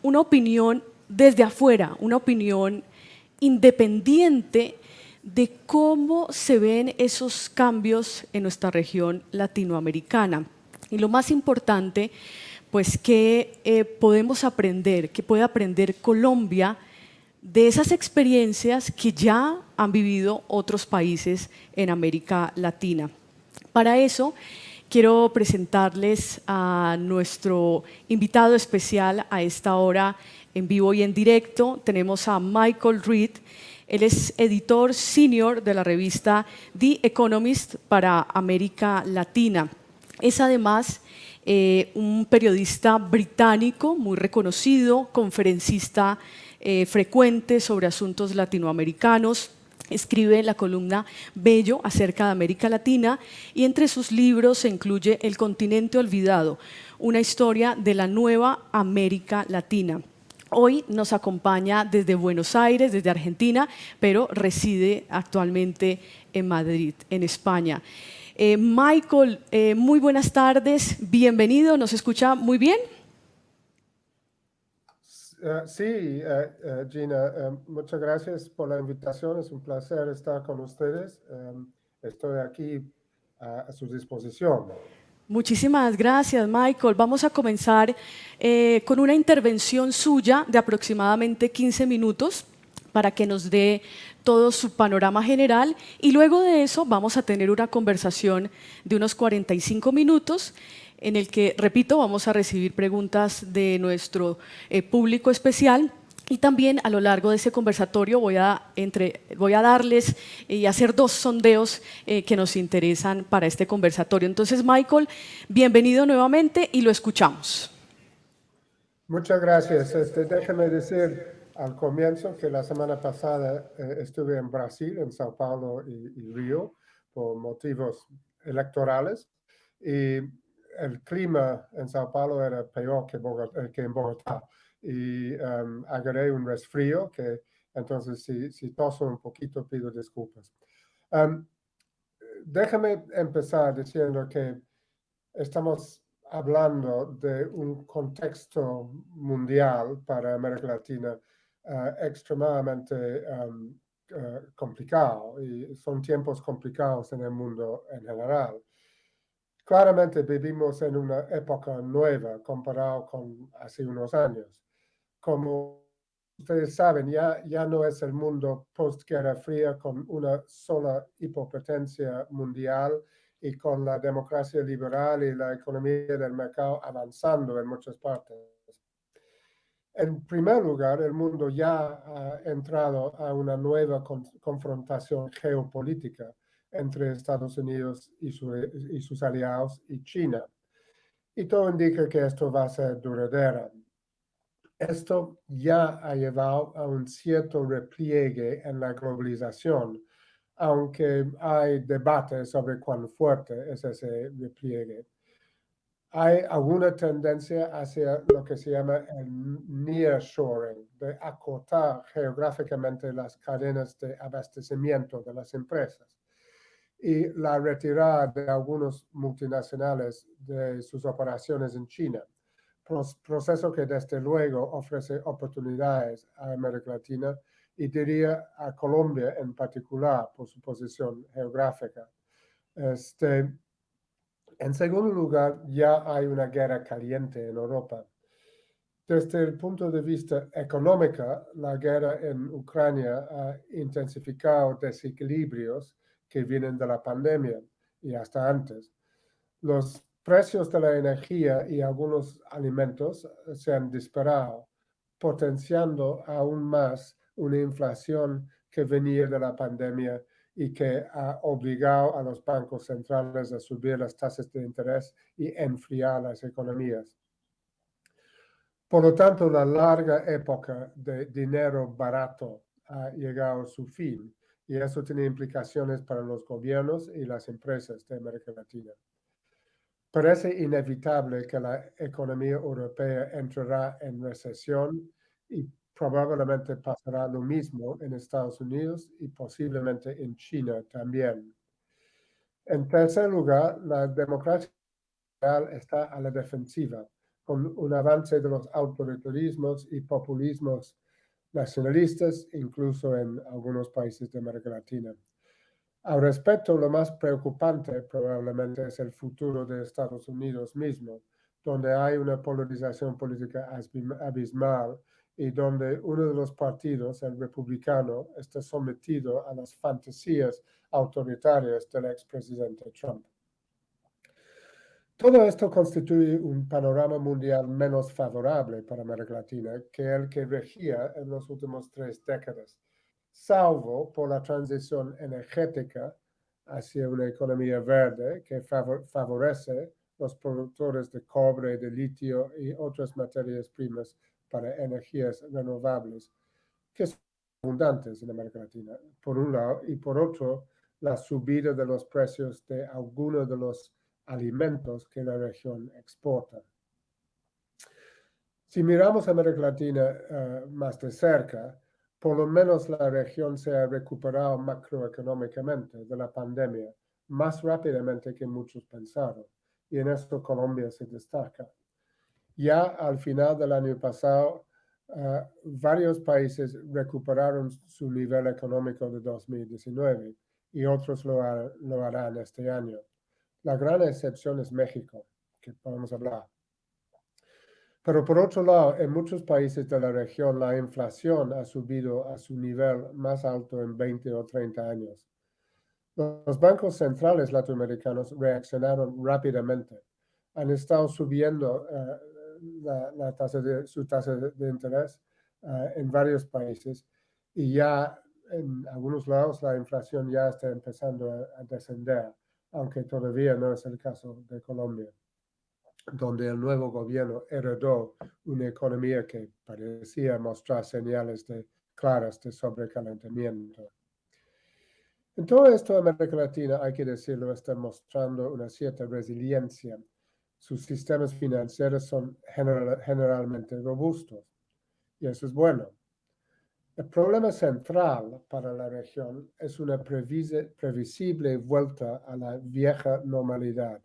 una opinión desde afuera, una opinión independiente de cómo se ven esos cambios en nuestra región latinoamericana. Y lo más importante, pues que podemos aprender, que puede aprender Colombia de esas experiencias que ya han vivido otros países en América Latina. Para eso, quiero presentarles a nuestro invitado especial a esta hora en vivo y en directo. Tenemos a Michael Reed. Él es editor senior de la revista The Economist para América Latina. Es además un periodista británico muy reconocido, conferencista frecuente sobre asuntos latinoamericanos. Escribe la columna Bello acerca de América Latina y entre sus libros se incluye El continente olvidado, una historia de la nueva América Latina. Hoy nos acompaña desde Buenos Aires, desde Argentina, pero reside actualmente en Madrid, en España. Michael, muy buenas tardes, bienvenido, ¿nos escucha muy bien? Sí, Gina, muchas gracias por la invitación. Es un placer estar con ustedes. Estoy aquí a su disposición. Muchísimas gracias, Michael. Vamos a comenzar con una intervención suya de aproximadamente 15 minutos para que nos dé todo su panorama general y luego de eso vamos a tener una conversación de unos 45 minutos en el que, repito, vamos a recibir preguntas de nuestro público especial. Y también a lo largo de ese conversatorio voy a darles y hacer dos sondeos que nos interesan para este conversatorio. Entonces, Michael, bienvenido nuevamente y lo escuchamos. Muchas gracias. Déjame decir al comienzo que la semana pasada estuve en Brasil, en Sao Paulo y Río, por motivos electorales. Y el clima en Sao Paulo era peor que en Bogotá. Y agarré un resfrío que entonces si toso un poquito pido disculpas. Déjame empezar diciendo que estamos hablando de un contexto mundial para América Latina extremadamente complicado y son tiempos complicados en el mundo en general. Claramente vivimos en una época nueva comparado con hace unos años. Como ustedes saben, ya no es el mundo post-Guerra Fría con una sola hiperpotencia mundial y con la democracia liberal y la economía del mercado avanzando en muchas partes. En primer lugar, el mundo ya ha entrado a una nueva confrontación geopolítica entre Estados Unidos y sus aliados y China. Y todo indica que esto va a ser duradero. Esto ya ha llevado a un cierto repliegue en la globalización, aunque hay debate sobre cuán fuerte es ese repliegue. Hay alguna tendencia hacia lo que se llama el nearshoring, de acortar geográficamente las cadenas de abastecimiento de las empresas y la retirada de algunos multinacionales de sus operaciones en China, proceso que desde luego ofrece oportunidades a América Latina y diría a Colombia en particular por su posición geográfica. En segundo lugar, ya hay una guerra caliente en Europa. Desde el punto de vista económico, la guerra en Ucrania ha intensificado desequilibrios que vienen de la pandemia y hasta antes. Los precios de la energía y algunos alimentos se han disparado, potenciando aún más una inflación que venía de la pandemia y que ha obligado a los bancos centrales a subir las tasas de interés y enfriar las economías. Por lo tanto, la larga época de dinero barato ha llegado a su fin y eso tiene implicaciones para los gobiernos y las empresas de América Latina. Parece inevitable que la economía europea entrará en recesión y probablemente pasará lo mismo en Estados Unidos y posiblemente en China también. En tercer lugar, la democracia está a la defensiva, con un avance de los autoritarismos y populismos nacionalistas, incluso en algunos países de América Latina. Al respecto, lo más preocupante probablemente es el futuro de Estados Unidos mismo, donde hay una polarización política abismal y donde uno de los partidos, el republicano, está sometido a las fantasías autoritarias del expresidente Trump. Todo esto constituye un panorama mundial menos favorable para América Latina que el que regía en las últimas 3 décadas, salvo por la transición energética hacia una economía verde que favorece los productores de cobre, de litio y otras materias primas para energías renovables, que son abundantes en América Latina, por un lado, y por otro, la subida de los precios de algunos de los alimentos que la región exporta. Si miramos a América Latina más de cerca, por lo menos la región se ha recuperado macroeconómicamente de la pandemia más rápidamente que muchos pensaron, y en esto Colombia se destaca. Ya al final del año pasado, varios países recuperaron su nivel económico de 2019 y otros lo harán este año. La gran excepción es México, que podemos hablar. Pero por otro lado, en muchos países de la región la inflación ha subido a su nivel más alto en 20 o 30 años. Los bancos centrales latinoamericanos reaccionaron rápidamente. Han estado subiendo su tasa de interés en varios países y ya en algunos lados la inflación ya está empezando a descender, aunque todavía no es el caso de Colombia, donde el nuevo gobierno heredó una economía que parecía mostrar señales claras de sobrecalentamiento. En todo esto, América Latina, hay que decirlo, está mostrando una cierta resiliencia. Sus sistemas financieros son generalmente robustos, y eso es bueno. El problema central para la región es una previsible vuelta a la vieja normalidad,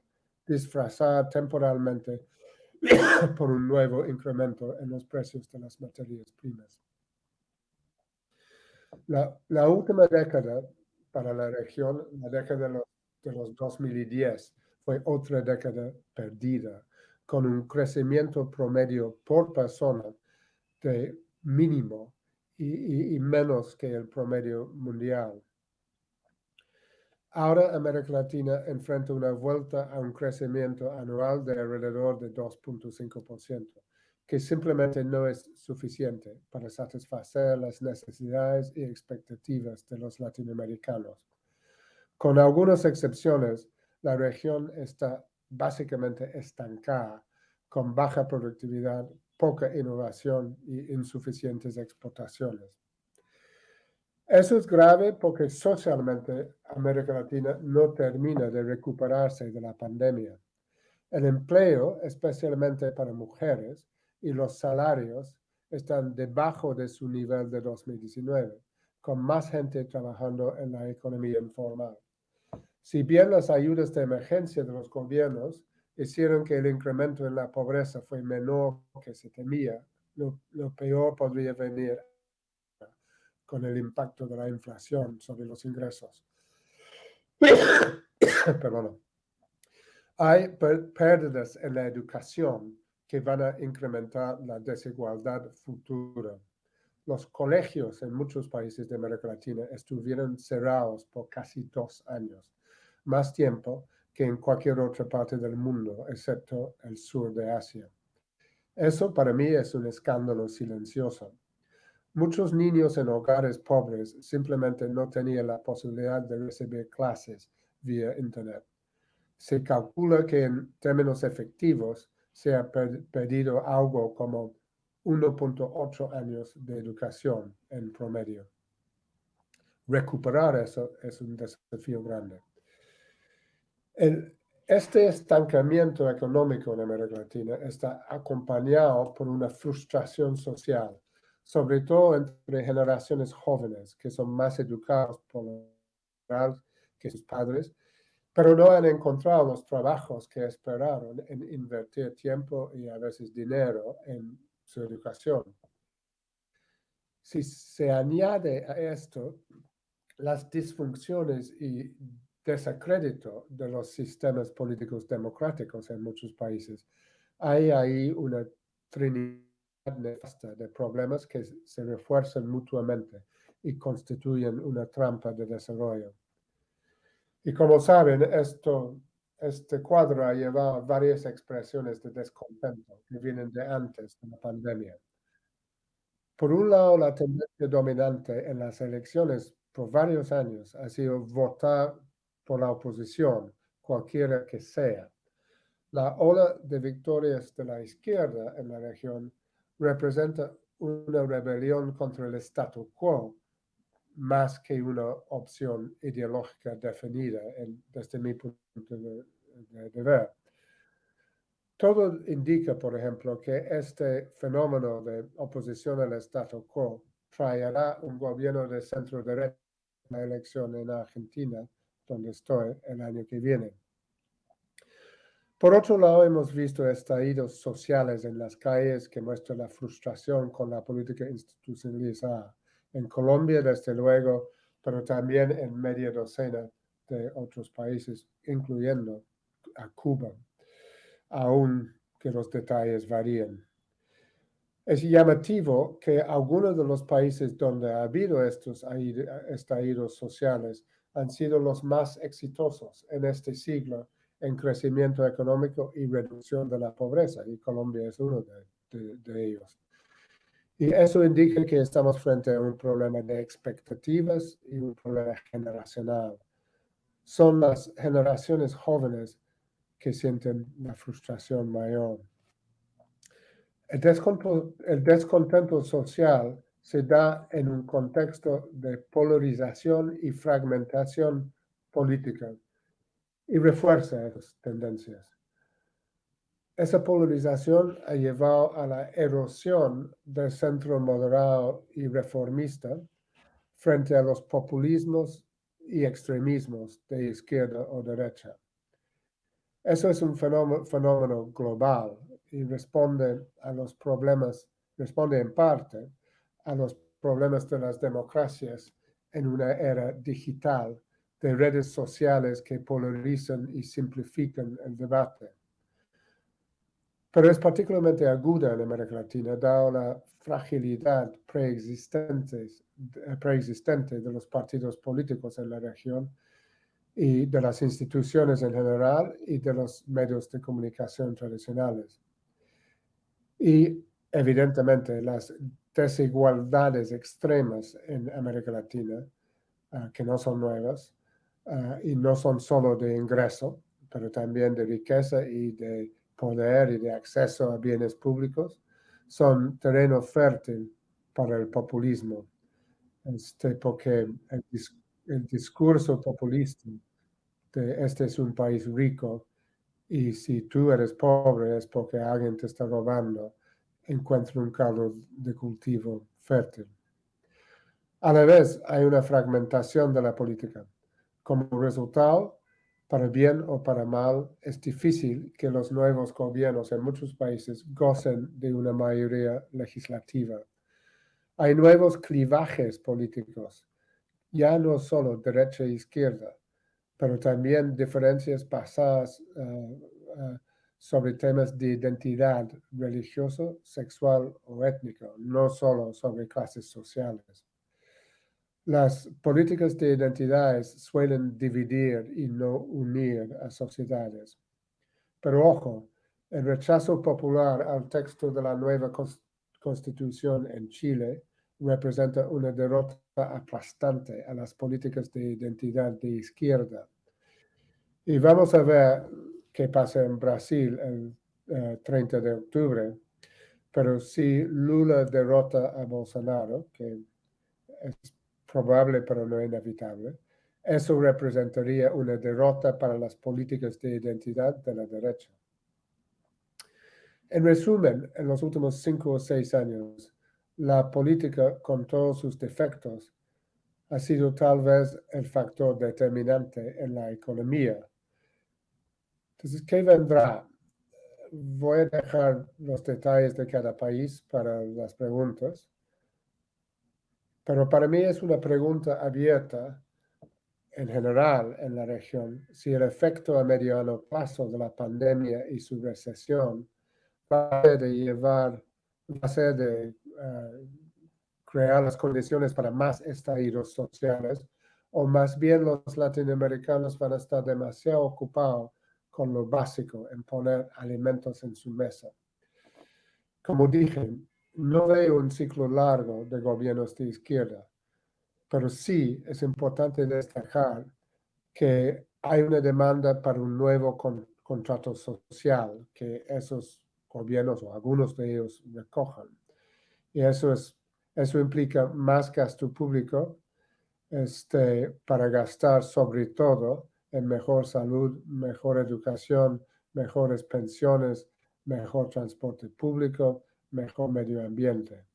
disfrazada temporalmente por un nuevo incremento en los precios de las materias primas. La última década para la región, la década de los 2010, fue otra década perdida, con un crecimiento promedio por persona de mínimo y menos que el promedio mundial. Ahora América Latina enfrenta una vuelta a un crecimiento anual de alrededor de 2.5%, que simplemente no es suficiente para satisfacer las necesidades y expectativas de los latinoamericanos. Con algunas excepciones, la región está básicamente estancada, con baja productividad, poca innovación y insuficientes exportaciones. Eso es grave porque socialmente América Latina no termina de recuperarse de la pandemia. El empleo, especialmente para mujeres, y los salarios están debajo de su nivel de 2019, con más gente trabajando en la economía informal. Si bien las ayudas de emergencia de los gobiernos hicieron que el incremento en la pobreza fue menor que se temía, lo peor podría venir con el impacto de la inflación sobre los ingresos. Perdón. Hay pérdidas en la educación que van a incrementar la desigualdad futura. Los colegios en muchos países de América Latina estuvieron cerrados por casi 2 años, más tiempo que en cualquier otra parte del mundo, excepto el sur de Asia. Eso para mí es un escándalo silencioso. Muchos niños en hogares pobres simplemente no tenían la posibilidad de recibir clases vía Internet. Se calcula que en términos efectivos se ha perdido algo como 1.8 años de educación en promedio. Recuperar eso es un desafío grande. Este estancamiento económico en América Latina está acompañado por una frustración social, sobre todo entre generaciones jóvenes que son más educados por lo general que sus padres pero no han encontrado los trabajos que esperaron en invertir tiempo y a veces dinero en su educación. Si se añade a esto las disfunciones y desacrédito de los sistemas políticos democráticos en muchos países, hay ahí una trinidad nefasta de problemas que se refuerzan mutuamente y constituyen una trampa de desarrollo. Y como saben, este cuadro ha llevado a varias expresiones de descontento que vienen de antes de la pandemia. Por un lado, la tendencia dominante en las elecciones por varios años ha sido votar por la oposición, cualquiera que sea. La ola de victorias de la izquierda en la región representa una rebelión contra el statu quo más que una opción ideológica definida desde mi punto de ver. Todo indica, por ejemplo, que este fenómeno de oposición al statu quo traerá un gobierno de centro derecha en la elección en Argentina, donde estoy, el año que viene. Por otro lado, hemos visto estallidos sociales en las calles que muestran la frustración con la política institucionalizada. En Colombia, desde luego, pero también en media docena de otros países, incluyendo a Cuba, aun que los detalles varían. Es llamativo que algunos de los países donde ha habido estos estallidos sociales han sido los más exitosos en este siglo en crecimiento económico y reducción de la pobreza, y Colombia es uno de ellos. Y eso indica que estamos frente a un problema de expectativas y un problema generacional. Son las generaciones jóvenes que sienten la frustración mayor. El descontento social se da en un contexto de polarización y fragmentación política y refuerza esas tendencias. Esa polarización ha llevado a la erosión del centro moderado y reformista frente a los populismos y extremismos de izquierda o derecha. Eso es un fenómeno global y responde en parte a los problemas de las democracias en una era digital de redes sociales que polarizan y simplifican el debate. Pero es particularmente aguda en América Latina, dado la fragilidad preexistente de los partidos políticos en la región y de las instituciones en general y de los medios de comunicación tradicionales. Y evidentemente las desigualdades extremas en América Latina, que no son nuevas, y no son solo de ingreso, pero también de riqueza y de poder y de acceso a bienes públicos, son terreno fértil para el populismo, porque el discurso populista de este es un país rico y si tú eres pobre es porque alguien te está robando, encuentra un caldo de cultivo fértil. A la vez, hay una fragmentación de la política. Como resultado, para bien o para mal, es difícil que los nuevos gobiernos en muchos países gocen de una mayoría legislativa. Hay nuevos clivajes políticos, ya no solo derecha e izquierda, pero también diferencias basadas sobre temas de identidad religioso, sexual o étnico, no solo sobre clases sociales. Las políticas de identidades suelen dividir y no unir a sociedades. Pero ojo, el rechazo popular al texto de la nueva Constitución en Chile representa una derrota aplastante a las políticas de identidad de izquierda. Y vamos a ver qué pasa en Brasil el 30 de octubre. Pero si Lula derrota a Bolsonaro, que es probable pero no inevitable, eso representaría una derrota para las políticas de identidad de la derecha. En resumen, en los últimos 5 o 6 años, la política, con todos sus defectos, ha sido tal vez el factor determinante en la economía, Entonces, ¿qué vendrá? Voy a dejar los detalles de cada país para las preguntas, pero para mí es una pregunta abierta en general en la región si el efecto a mediano plazo de la pandemia y su recesión va a ser de crear las condiciones para más estallidos sociales, o más bien los latinoamericanos van a estar demasiado ocupados con lo básico, en poner alimentos en su mesa. Como dije, no veo un ciclo largo de gobiernos de izquierda, pero sí es importante destacar que hay una demanda para un nuevo contrato social que esos gobiernos o algunos de ellos recojan. Y eso implica más gasto público para gastar sobre todo en mejor salud, mejor educación, mejores pensiones, mejor transporte público, mejor medio ambiente.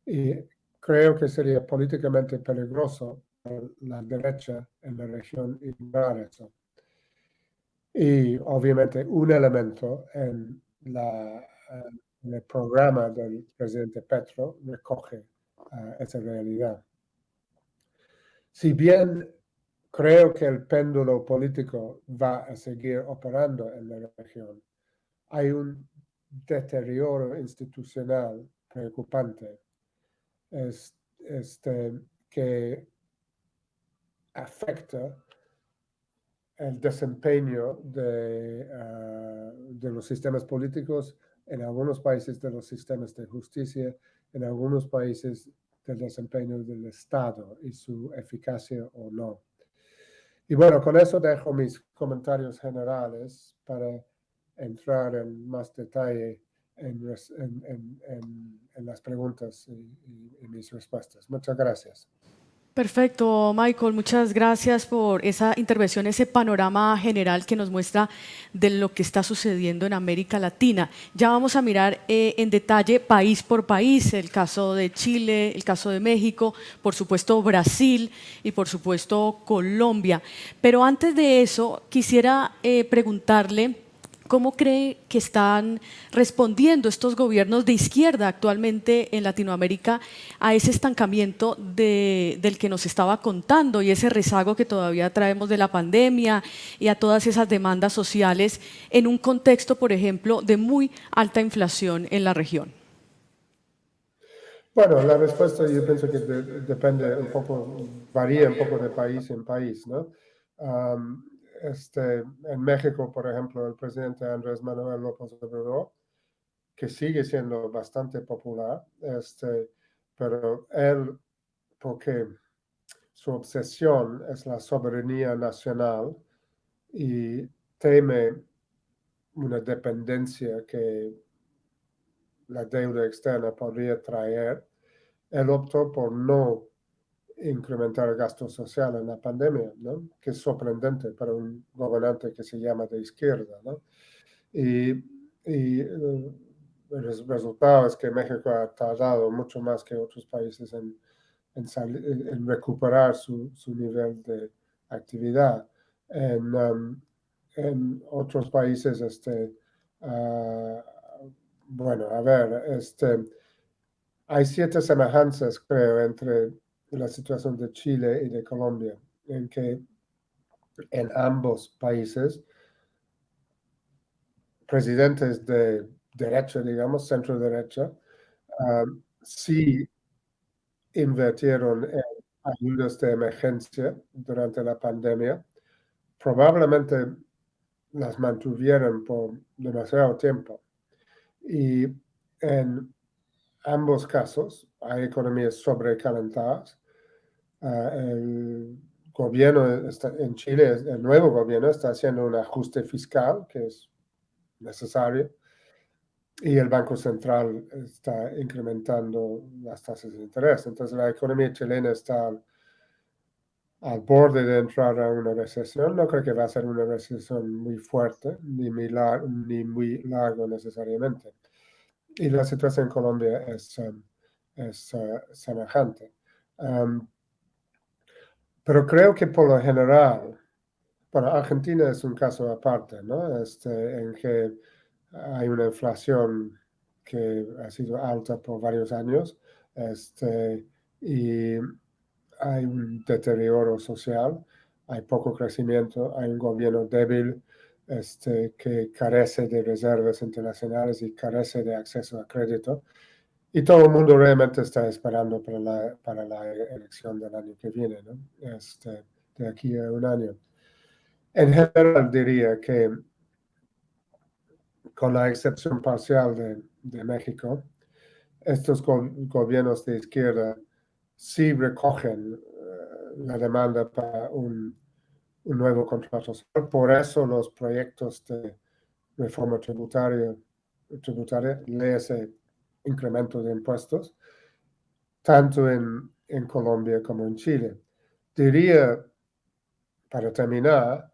Y creo que sería políticamente peligroso para la derecha en la región ignorar eso. Y obviamente un elemento en el programa del presidente Petro recoge esa realidad. Si bien creo que el péndulo político va a seguir operando en la región, hay un deterioro institucional preocupante que afecta el desempeño de los sistemas políticos, en algunos países de los sistemas de justicia, en algunos países del desempeño del Estado y su eficacia o no. Y bueno, con eso dejo mis comentarios generales para entrar en más detalle en las preguntas y mis respuestas. Muchas gracias. Perfecto, Michael. Muchas gracias por esa intervención, ese panorama general que nos muestra de lo que está sucediendo en América Latina. Ya vamos a mirar en detalle país por país, el caso de Chile, el caso de México, por supuesto Brasil y por supuesto Colombia. Pero antes de eso, quisiera preguntarle ¿cómo cree que están respondiendo estos gobiernos de izquierda actualmente en Latinoamérica a ese estancamiento del que nos estaba contando y ese rezago que todavía traemos de la pandemia y a todas esas demandas sociales en un contexto, por ejemplo, de muy alta inflación en la región? Bueno, la respuesta yo pienso que depende un poco, varía un poco de país en país, ¿no? Um, en México, por ejemplo, el presidente Andrés Manuel López Obrador, que sigue siendo bastante popular, pero él, porque su obsesión es la soberanía nacional y teme una dependencia que la deuda externa podría traer, él optó por no incrementar el gasto social en la pandemia, ¿no? Que es sorprendente para un gobernante que se llama de izquierda, ¿no? Y el resultado es que México ha tardado mucho más que otros países en recuperar su nivel de actividad. En otros países, bueno, a ver, hay ciertas semejanzas, creo, entre la situación de Chile y de Colombia, en que en ambos países, presidentes de derecha, digamos, centro derecha, sí invirtieron en ayudas de emergencia durante la pandemia. Probablemente las mantuvieron por demasiado tiempo. Y en ambos casos hay economías sobrecalentadas. El gobierno en Chile, el nuevo gobierno está haciendo un ajuste fiscal que es necesario y el Banco Central está incrementando las tasas de interés. Entonces la economía chilena está al borde de entrar a una recesión. No creo que va a ser una recesión muy fuerte ni muy largo necesariamente. Y la situación en Colombia es semejante. Pero creo que por lo general Bueno, Argentina es un caso aparte, ¿no? En que hay una inflación que ha sido alta por varios años, y hay un deterioro social, hay poco crecimiento, hay un gobierno débil, que carece de reservas internacionales y carece de acceso a crédito. Y todo el mundo realmente está esperando para la elección del año que viene, ¿no? De aquí a un año. En general diría que, con la excepción parcial de México, estos gobiernos de izquierda sí recogen la demanda para un nuevo contrato social. Por eso los proyectos de reforma tributaria, léase incremento de impuestos, tanto en Colombia como en Chile. Diría, para terminar,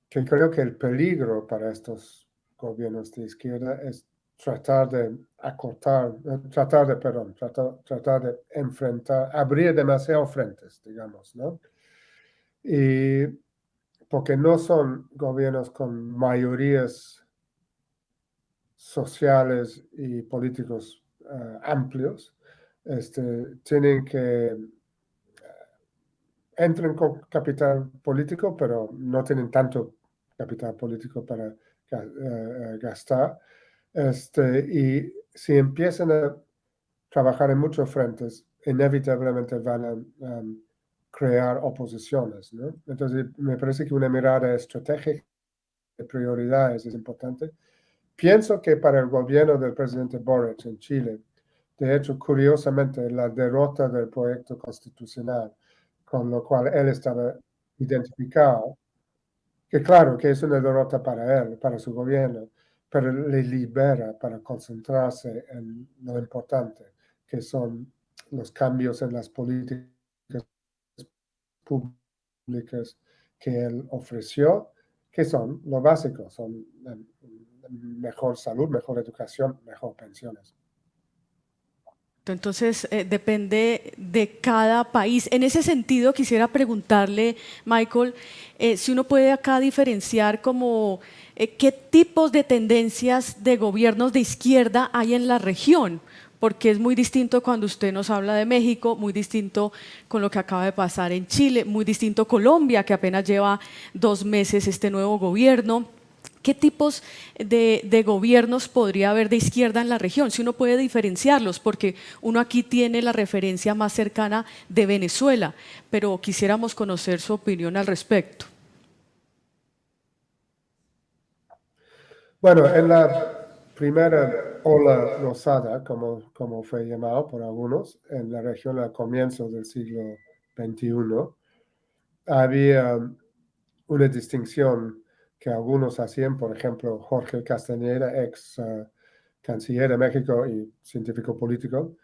que creo que el peligro para estos gobiernos de izquierda es tratar de acortar, tratar de enfrentar, abrir demasiado frentes, digamos, ¿no? Y porque no son gobiernos con mayorías sociales y políticos amplios, tienen que entran con capital político, pero no tienen tanto capital político para gastar. Y si empiezan a trabajar en muchos frentes, inevitablemente van a crear oposiciones, ¿no? Entonces, me parece que una mirada estratégica de prioridades es importante. Pienso que para el gobierno del presidente Boric en Chile, de hecho, curiosamente, la derrota del proyecto constitucional, con lo cual él estaba identificado, que claro que es una derrota para él, para su gobierno, pero le libera para concentrarse en lo importante, que son los cambios en las políticas públicas que él ofreció, que son lo básico, son mejor salud, mejor educación, mejor pensiones. Entonces, depende de cada país. En ese sentido, quisiera preguntarle, Michael, si uno puede acá diferenciar como qué tipos de tendencias de gobiernos de izquierda hay en la región, porque es muy distinto cuando usted nos habla de México, muy distinto con lo que acaba de pasar en Chile, muy distinto Colombia, que apenas lleva 2 meses este nuevo gobierno. ¿Qué tipos de gobiernos podría haber de izquierda en la región? Si uno puede diferenciarlos, porque uno aquí tiene la referencia más cercana de Venezuela, pero quisiéramos conocer su opinión al respecto. Bueno, en la primera ola rosada, como fue llamado por algunos, en la región al comienzo del siglo XXI, había una distinción que algunos hacían, por ejemplo, Jorge Castañeda, ex canciller de México y científico político,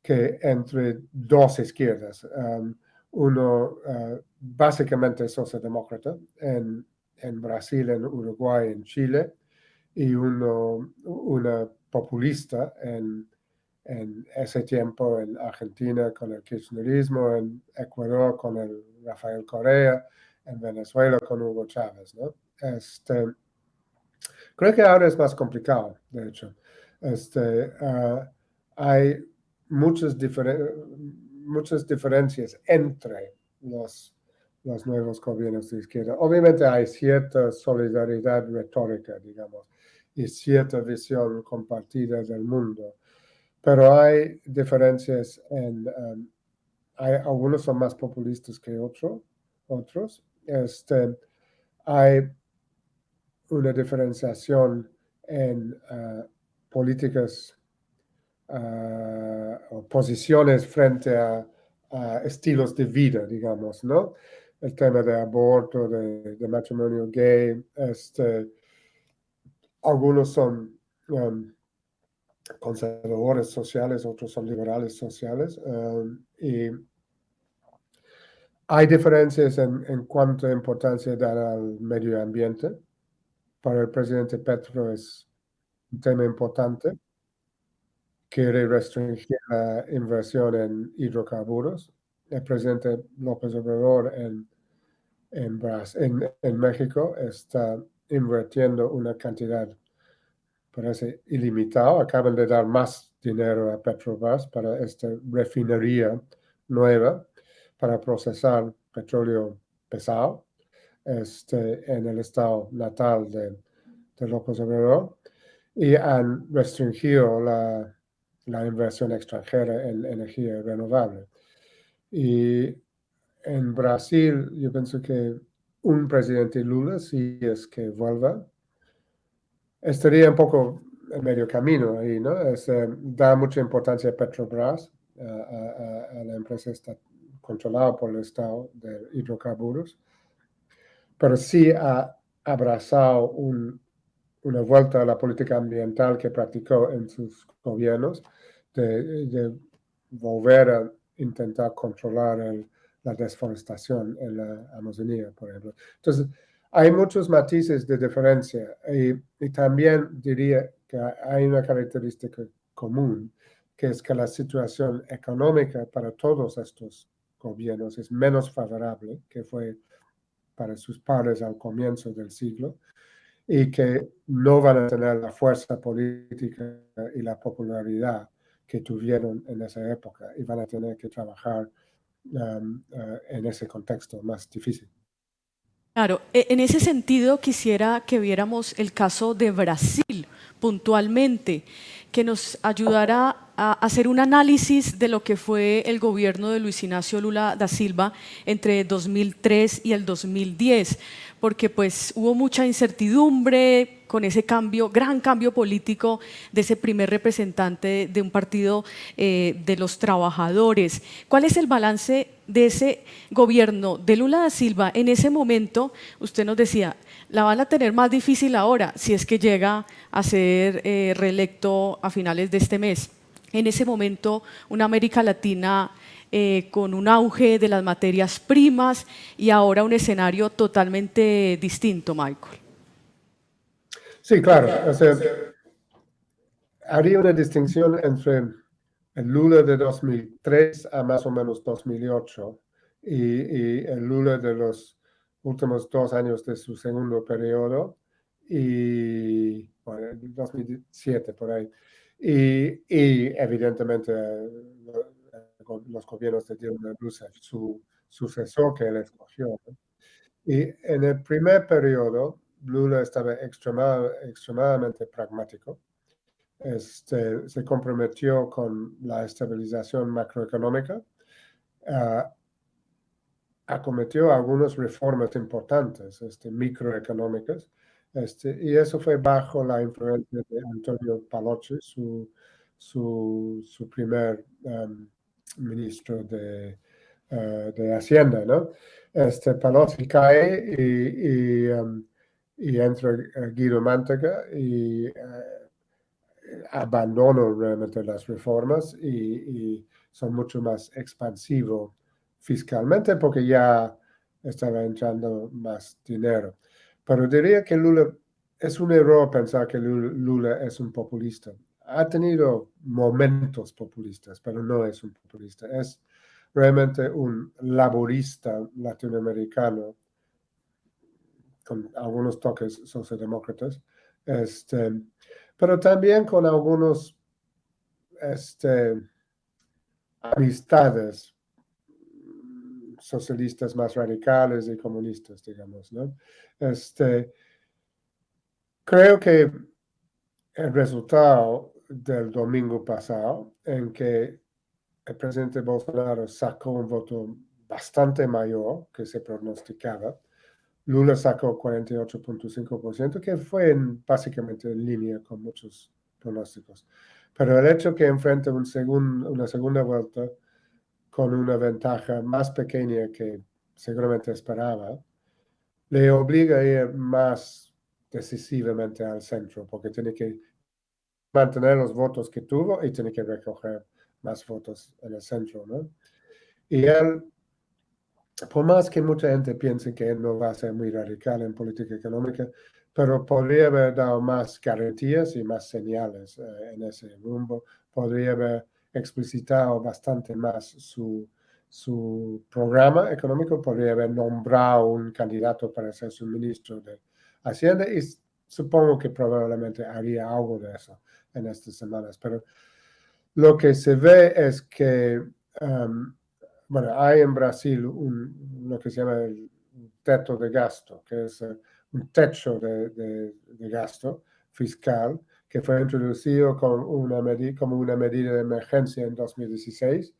que entre dos izquierdas, uno básicamente socialdemócrata en Brasil, en Uruguay, en Chile, y una populista en ese tiempo en Argentina con el kirchnerismo, en Ecuador con el Rafael Correa, en Venezuela con Hugo Chávez, ¿no? Creo que ahora es más complicado, de hecho. Hay muchas diferencias entre los nuevos gobiernos de izquierda. Obviamente hay cierta solidaridad retórica, digamos, y cierta visión compartida del mundo, pero hay diferencias algunos son más populistas que otros. Hay una diferenciación en políticas o posiciones frente a estilos de vida, digamos, ¿no? El tema de aborto, de matrimonio gay, algunos son conservadores sociales, otros son liberales sociales, y hay diferencias en cuánta importancia dan al medio ambiente. Para el presidente Petro es un tema importante. Quiere restringir la inversión en hidrocarburos. El presidente López Obrador en México está invirtiendo una cantidad, parece ilimitado. Acaban de dar más dinero a Petrobras para esta refinería nueva para procesar petróleo pesado en el estado natal de López Obrador, y han restringido la inversión extranjera en energía renovable. Y en Brasil, yo pienso que un presidente Lula, si es que vuelva, estaría un poco en medio camino ahí, ¿no? Da mucha importancia a Petrobras, a la empresa está controlada por el Estado de hidrocarburos, pero sí ha abrazado una vuelta a la política ambiental que practicó en sus gobiernos, de volver a intentar controlar la desforestación en la Amazonía, por ejemplo. Entonces, hay muchos matices de diferencia y también diría que hay una característica común, que es que la situación económica para todos estos gobiernos es menos favorable que fue para sus pares al comienzo del siglo, y que no van a tener la fuerza política y la popularidad que tuvieron en esa época, y van a tener que trabajar en ese contexto más difícil. Claro, en ese sentido quisiera que viéramos el caso de Brasil puntualmente, que nos ayudara a hacer un análisis de lo que fue el gobierno de Luis Ignacio Lula da Silva entre 2003 y el 2010, porque pues hubo mucha incertidumbre con ese cambio, gran cambio político de ese primer representante de un partido de los trabajadores. ¿Cuál es el balance de ese gobierno de Lula da Silva en ese momento? Usted nos decía, la van a tener más difícil ahora si es que llega a ser reelecto a finales de este mes. En ese momento, una América Latina con un auge de las materias primas y ahora un escenario totalmente distinto, Michael. Sí, claro. O sea, haría una distinción entre el Lula de 2003 a más o menos 2008 y el Lula de los últimos 2 años de su segundo periodo, y bueno, 2007 por ahí. Y evidentemente los gobiernos de Dilma Rousseff, su sucesor que él escogió, ¿no? Y en el primer periodo, Lula estaba extremadamente pragmático. Se comprometió con la estabilización macroeconómica, uh, acometió algunas reformas importantes, microeconómicas, y eso fue bajo la influencia de Antonio Palocci, su primer ministro de Hacienda, ¿no? Palocci cae y entra Guido Mantega y abandonó realmente las reformas y son mucho más expansivos fiscalmente porque ya estaba entrando más dinero. Pero diría que Lula, es un error pensar que Lula es un populista. Ha tenido momentos populistas, pero no es un populista. Es realmente un laborista latinoamericano con algunos toques socialdemócratas, pero también con algunos amistades socialistas más radicales y comunistas, digamos, ¿no? Creo que el resultado del domingo pasado, en que el presidente Bolsonaro sacó un voto bastante mayor que se pronosticaba, Lula sacó 48.5%, que fue básicamente en línea con muchos pronósticos. Pero el hecho que enfrente una segunda vuelta con una ventaja más pequeña que seguramente esperaba, le obliga a ir más decisivamente al centro, porque tiene que mantener los votos que tuvo y tiene que recoger más votos en el centro, ¿no? Y él, por más que mucha gente piense que él no va a ser muy radical en política económica, pero podría haber dado más garantías y más señales en ese rumbo, podría haber explicitado bastante más su su programa económico, podría haber nombrado un candidato para ser su ministro de Hacienda y supongo que probablemente haría algo de eso en estas semanas. Pero lo que se ve es que, bueno, hay en Brasil lo que se llama el teto de gasto, que es un techo de gasto fiscal que fue introducido como una medida de emergencia en 2016.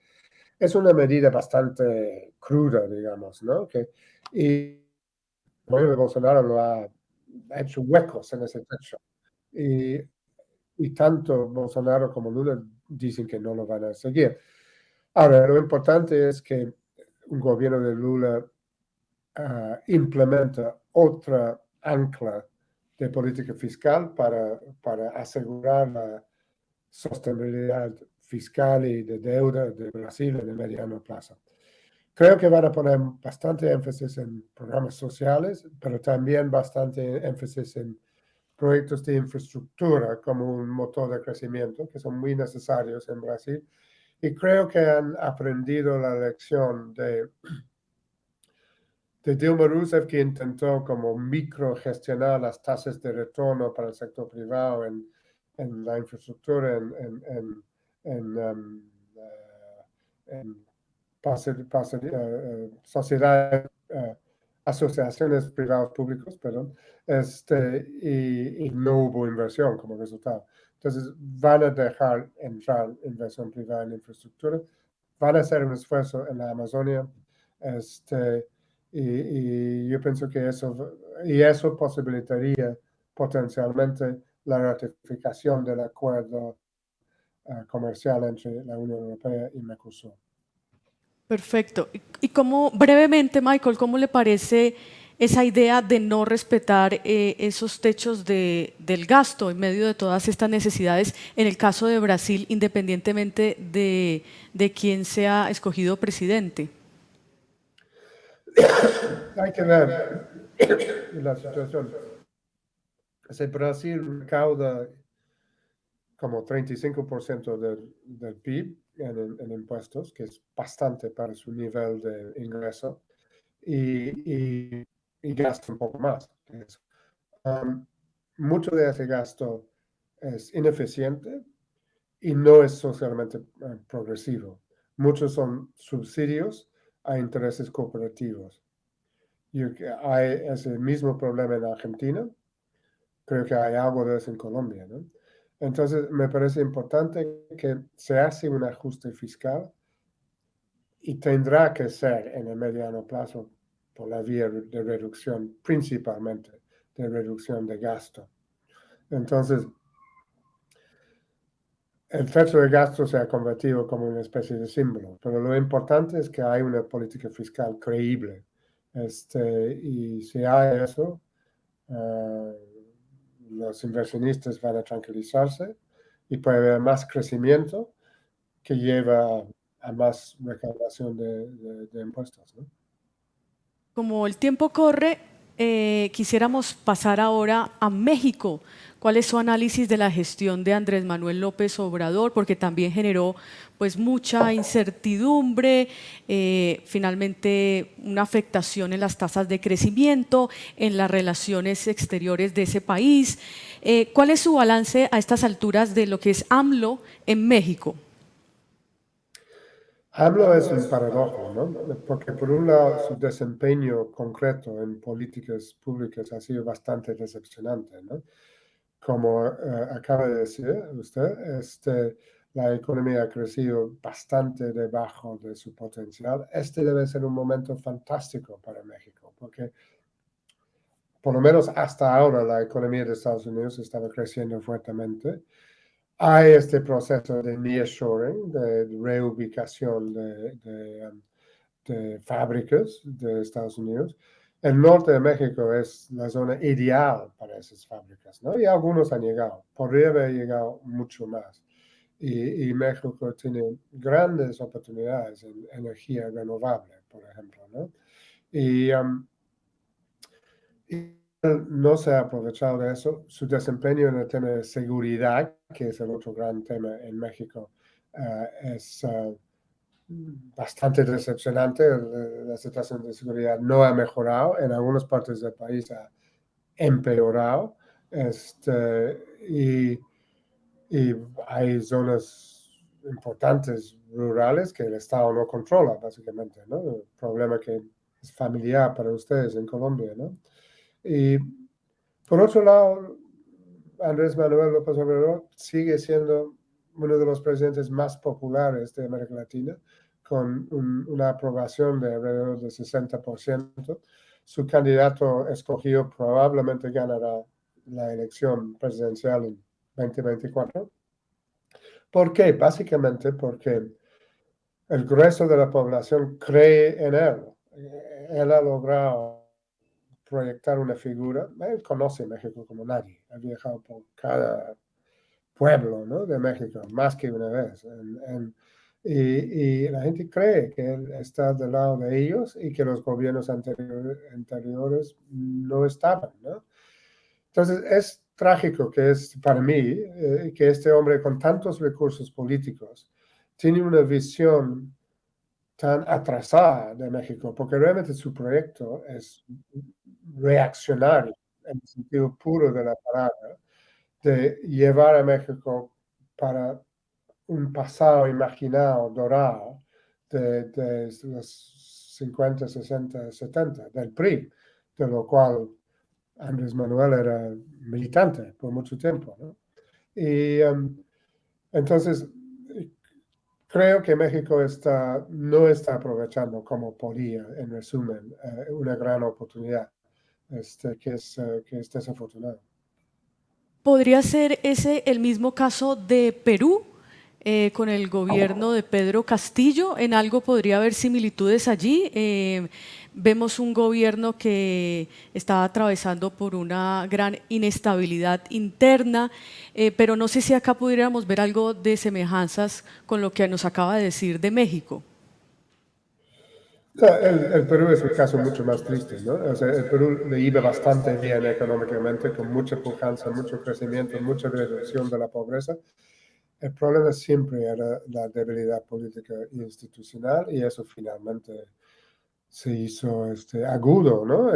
Es una medida bastante cruda, digamos, ¿no? Y el gobierno de Bolsonaro lo ha hecho huecos en ese techo. Y tanto Bolsonaro como Lula dicen que no lo van a seguir. Ahora, lo importante es que un gobierno de Lula implementa otra ancla de política fiscal para asegurar la sostenibilidad fiscal y de deuda de Brasil en el mediano plazo. Creo que van a poner bastante énfasis en programas sociales, pero también bastante énfasis en proyectos de infraestructura como un motor de crecimiento, que son muy necesarios en Brasil. Y creo que han aprendido la lección de Dilma Rousseff, que intentó como microgestionar las tasas de retorno para el sector privado en la infraestructura, en sociedades, asociaciones privadas públicos, perdón, y no hubo inversión como resultado. Entonces, van a dejar entrar inversión privada en infraestructura, van a hacer un esfuerzo en la Amazonia, y yo pienso que eso posibilitaría potencialmente la ratificación del acuerdo comercial entre la Unión Europea y Mercosur. Perfecto. Y cómo, brevemente, Michael, ¿cómo le parece esa idea de no respetar esos techos del gasto en medio de todas estas necesidades en el caso de Brasil, independientemente de quién sea escogido presidente? Hay que ver la situación. Si Brasil recauda como 35% del PIB en impuestos, que es bastante para su nivel de ingreso, y gasta un poco más que eso. Mucho de ese gasto es ineficiente y no es socialmente progresivo. Muchos son subsidios a intereses cooperativos. Hay ese mismo problema en Argentina, creo que hay algo de eso en Colombia, ¿no? Entonces, me parece importante que se hace un ajuste fiscal y tendrá que ser en el mediano plazo por la vía de reducción, principalmente de reducción de gasto. Entonces, el techo de gasto se ha convertido como una especie de símbolo, pero lo importante es que hay una política fiscal creíble. Y si hay eso, los inversionistas van a tranquilizarse y puede haber más crecimiento que lleva a más recaudación de impuestos, ¿no? Como el tiempo corre, quisiéramos pasar ahora a México. ¿Cuál es su análisis de la gestión de Andrés Manuel López Obrador? Porque también generó pues mucha incertidumbre, finalmente una afectación en las tasas de crecimiento, en las relaciones exteriores de ese país. ¿Cuál es su balance a estas alturas de lo que es AMLO en México? AMLO es un paradojo, ¿no? Porque por un lado su desempeño concreto en políticas públicas ha sido bastante decepcionante, ¿no? Como acaba de decir usted, la economía ha crecido bastante debajo de su potencial. Debe ser un momento fantástico para México, porque por lo menos hasta ahora la economía de Estados Unidos estaba creciendo fuertemente. Hay este proceso de nearshoring, de reubicación de fábricas de Estados Unidos. El norte de México es la zona ideal para esas fábricas, ¿no? Y algunos han llegado, podría haber llegado mucho más. Y México tiene grandes oportunidades en energía renovable, por ejemplo, ¿no? Y no se ha aprovechado de eso. Su desempeño en el tema de seguridad, que es el otro gran tema en México, es bastante decepcionante. La situación de seguridad no ha mejorado, en algunas partes del país ha empeorado, y hay zonas importantes rurales que el Estado no controla, básicamente, ¿no? El problema que es familiar para ustedes en Colombia, ¿no? Y por otro lado, Andrés Manuel López Obrador sigue siendo uno de los presidentes más populares de América Latina, con una aprobación de alrededor del 60%. Su candidato escogido probablemente ganará la elección presidencial en 2024. ¿Por qué? Básicamente porque el grueso de la población cree en él. Él ha logrado proyectar una figura. Él conoce México como nadie. Ha viajado por cada pueblo, ¿no?, de México más que una vez. Y la gente cree que él está del lado de ellos y que los gobiernos anteriores no estaban, ¿no? Entonces, es trágico que es para mí que este hombre con tantos recursos políticos tiene una visión tan atrasada de México, porque realmente su proyecto es reaccionario en el sentido puro de la palabra, de llevar a México para un pasado imaginado, dorado, de los 50, 60, 70, del PRI, de lo cual Andrés Manuel era militante por mucho tiempo, ¿no? Y entonces creo que México no está aprovechando como podía, en resumen, una gran oportunidad, que es desafortunado. ¿Podría ser ese el mismo caso de Perú con el gobierno de Pedro Castillo? ¿En algo podría haber similitudes allí? Vemos un gobierno que está atravesando por una gran inestabilidad interna, pero no sé si acá pudiéramos ver algo de semejanzas con lo que nos acaba de decir de México. El Perú es un caso mucho más triste, ¿no? O sea, el Perú le iba bastante bien económicamente, con mucha pujanza, mucho crecimiento, mucha reducción de la pobreza. El problema siempre era la debilidad política e institucional, y eso finalmente se hizo agudo, ¿no?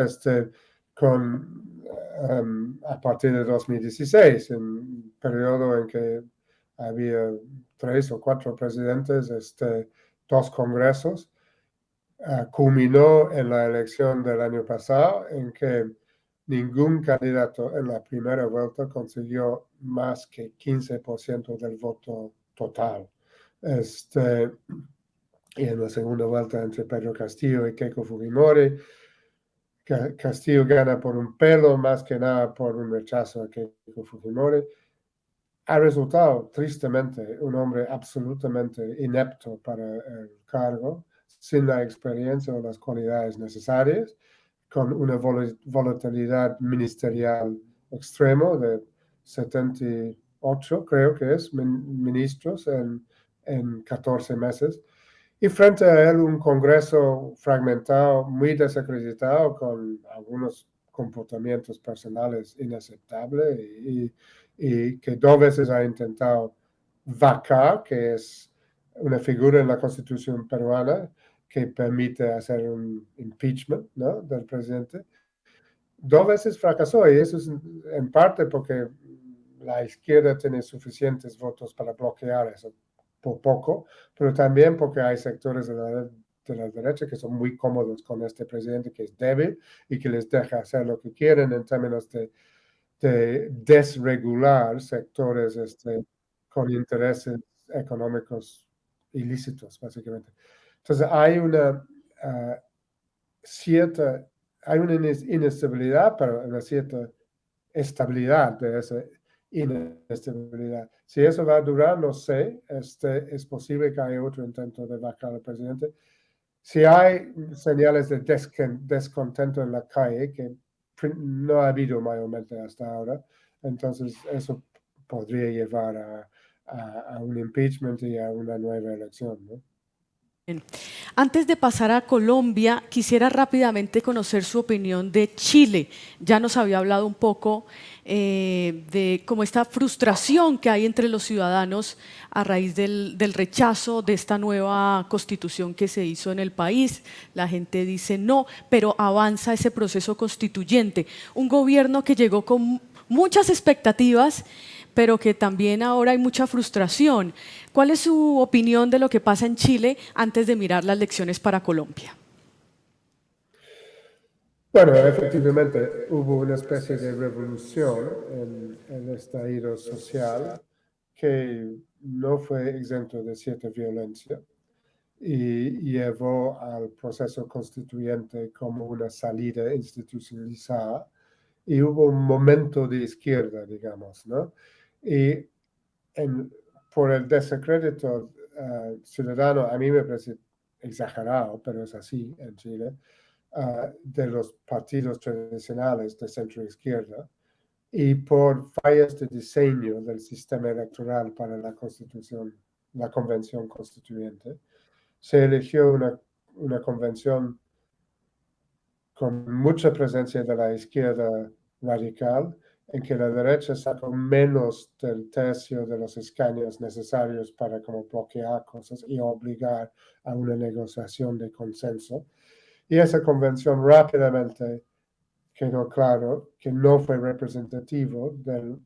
A partir de 2016, en un periodo en que había 3 o 4 presidentes, dos congresos, culminó en la elección del año pasado, en que ningún candidato en la primera vuelta consiguió más que 15% del voto total. Y en la segunda vuelta, entre Pedro Castillo y Keiko Fujimori, Castillo gana por un pelo, más que nada por un rechazo a Keiko Fujimori. Ha resultado, tristemente, un hombre absolutamente inepto para el cargo, sin la experiencia o las cualidades necesarias, con una volatilidad ministerial extremo de 78, creo que es, ministros en 14 meses. Y frente a él un Congreso fragmentado, muy desacreditado, con algunos comportamientos personales inaceptables, y que 2 veces ha intentado vacar, que es una figura en la Constitución peruana que permite hacer un impeachment, ¿no?, del presidente. 2 veces fracasó, y eso es en parte porque la izquierda tiene suficientes votos para bloquear eso por poco, pero también porque hay sectores de la derecha que son muy cómodos con este presidente, que es débil y que les deja hacer lo que quieren en términos de desregular sectores con intereses económicos ilícitos, básicamente. Entonces uh, cierta, hay una inestabilidad, pero una cierta estabilidad de esa inestabilidad. Si eso va a durar, no sé. Es posible que haya otro intento de vacar al presidente. Si hay señales de descontento en la calle, que no ha habido mayormente hasta ahora, entonces eso podría llevar a un impeachment y a una nueva elección, ¿no? Antes de pasar a Colombia, quisiera rápidamente conocer su opinión de Chile. Ya nos había hablado un poco de como esta frustración que hay entre los ciudadanos a raíz del rechazo de esta nueva constitución que se hizo en el país. La gente dice no, pero avanza ese proceso constituyente. Un gobierno que llegó con muchas expectativas, pero que también ahora hay mucha frustración. ¿Cuál es su opinión de lo que pasa en Chile antes de mirar las lecciones para Colombia? Bueno, efectivamente hubo una especie de revolución en el estallido social que no fue exento de cierta violencia y llevó al proceso constituyente como una salida institucionalizada y hubo un momento de izquierda, digamos, ¿no? Y por el desacrédito ciudadano, a mí me parece exagerado, pero es así en Chile, de los partidos tradicionales de centro izquierda y por fallas de diseño del sistema electoral para la constitución, la convención constituyente, se eligió una convención con mucha presencia de la izquierda radical, en que la derecha sacó menos del tercio de los escaños necesarios para como bloquear cosas y obligar a una negociación de consenso. Y esa convención rápidamente quedó claro que no fue representativo del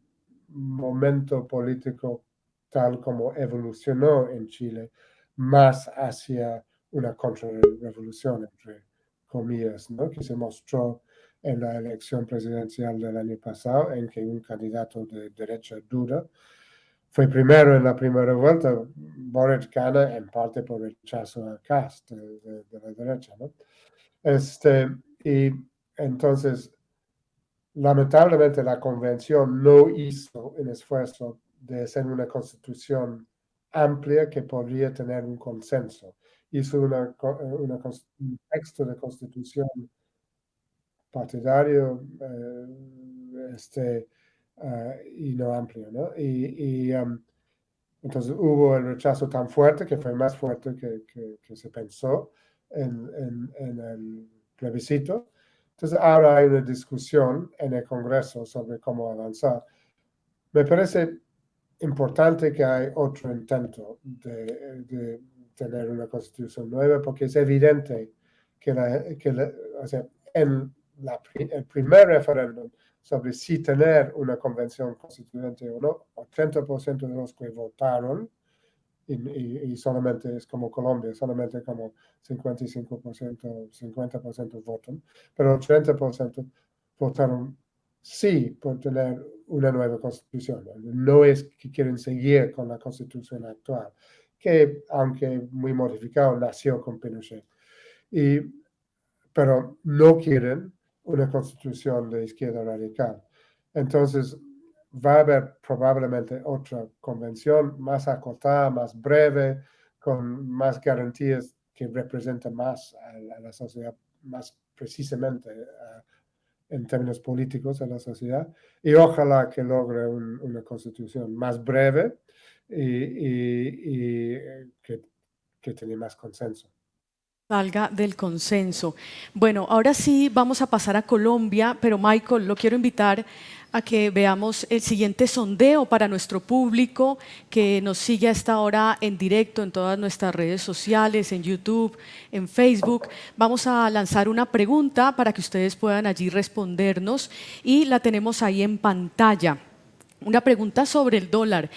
momento político tal como evolucionó en Chile, más hacia una contrarrevolución, entre comillas, ¿no? Que se mostró en la elección presidencial del año pasado, en que un candidato de derecha dura fue primero en la primera vuelta. Boric gana en parte por el rechazo a Kast de la derecha, ¿no? Y entonces, lamentablemente, la convención no hizo un esfuerzo de hacer una constitución amplia que podría tener un consenso. Hizo un texto de constitución partidario y no amplio, ¿no? Entonces hubo el rechazo tan fuerte, que fue más fuerte que se pensó en el plebiscito. Entonces ahora hay una discusión en el Congreso sobre cómo avanzar. Me parece importante que hay otro intento de tener una constitución nueva, porque es evidente que, o sea, en el primer referéndum sobre si tener una convención constituyente o no, 80% de los que votaron, y solamente es como Colombia, solamente como 55%, 50% votan, pero 80% votaron sí por tener una nueva constitución. No es que quieren seguir con la constitución actual, que aunque muy modificado, nació con Pinochet. Pero no quieren una constitución de izquierda radical. Entonces, va a haber probablemente otra convención más acotada, más breve, con más garantías que representan más a la sociedad, más precisamente en términos políticos a la sociedad, y ojalá que logre una constitución más breve y que tenga más consenso. Salga del consenso. Bueno, ahora sí vamos a pasar a Colombia, pero Michael, lo quiero invitar a que veamos el siguiente sondeo para nuestro público que nos sigue a esta hora en directo en todas nuestras redes sociales, en YouTube, en Facebook. Vamos a lanzar una pregunta para que ustedes puedan allí respondernos y la tenemos ahí en pantalla. Una pregunta sobre el dólar.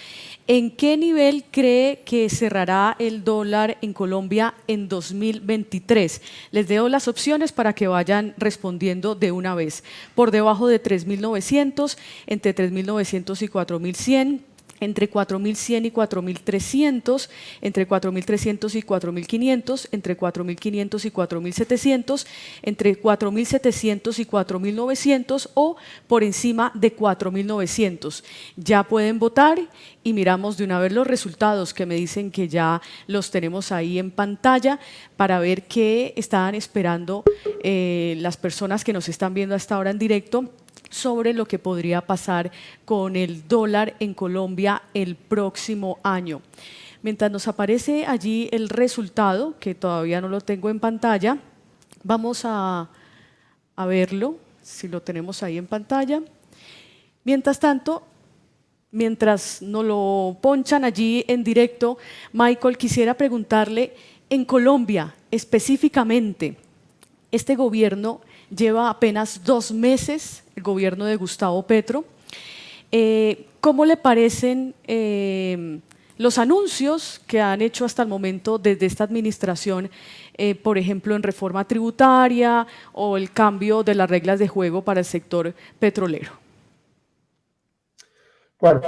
¿En qué nivel cree que cerrará el dólar en Colombia en 2023? Les dejo las opciones para que vayan respondiendo de una vez. Por debajo de 3.900, entre 3.900 y 4.100. Entre 4.100 y 4.300, entre 4.300 y 4.500, entre 4.500 y 4.700, entre 4.700 y 4.900 o por encima de 4.900. Ya pueden votar y miramos de una vez los resultados que me dicen que ya los tenemos ahí en pantalla para ver qué estaban esperando las personas que nos están viendo hasta ahora en directo sobre lo que podría pasar con el dólar en Colombia el próximo año. Mientras nos aparece allí el resultado, que todavía no lo tengo en pantalla, vamos a verlo, si lo tenemos ahí en pantalla. Mientras tanto, mientras nos lo ponchan allí en directo, Michael, quisiera preguntarle, en Colombia específicamente, este gobierno lleva apenas 2 meses, el gobierno de Gustavo Petro. ¿Cómo le parecen los anuncios que han hecho hasta el momento desde esta administración, por ejemplo, en reforma tributaria o el cambio de las reglas de juego para el sector petrolero? Bueno,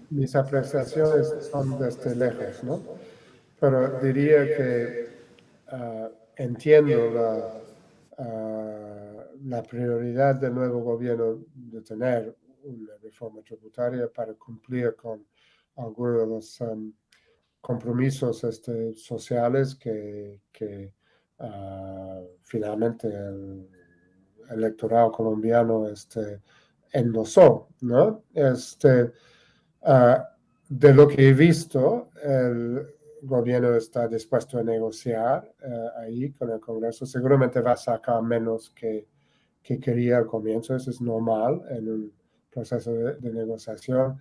mis apreciaciones son desde lejos, ¿no? Pero diría que entiendo la prioridad del nuevo gobierno de tener una reforma tributaria para cumplir con algunos de los compromisos sociales que finalmente el electorado colombiano endosó, ¿no? De lo que he visto, el gobierno está dispuesto a negociar ahí con el Congreso. Seguramente va a sacar menos que quería al comienzo. Eso es normal en un proceso de negociación.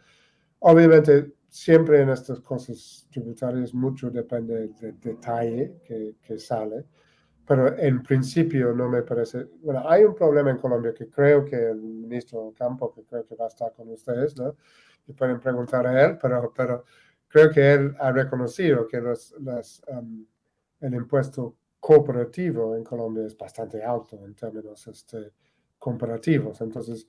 Obviamente, siempre en estas cosas tributarias mucho depende del detalle que sale. Pero en principio no me parece. Bueno, hay un problema en Colombia que creo que el ministro Campo, que creo que va a estar con ustedes, ¿no? Y pueden preguntar a él, pero creo que él ha reconocido que el impuesto cooperativo en Colombia es bastante alto en términos comparativos. Entonces,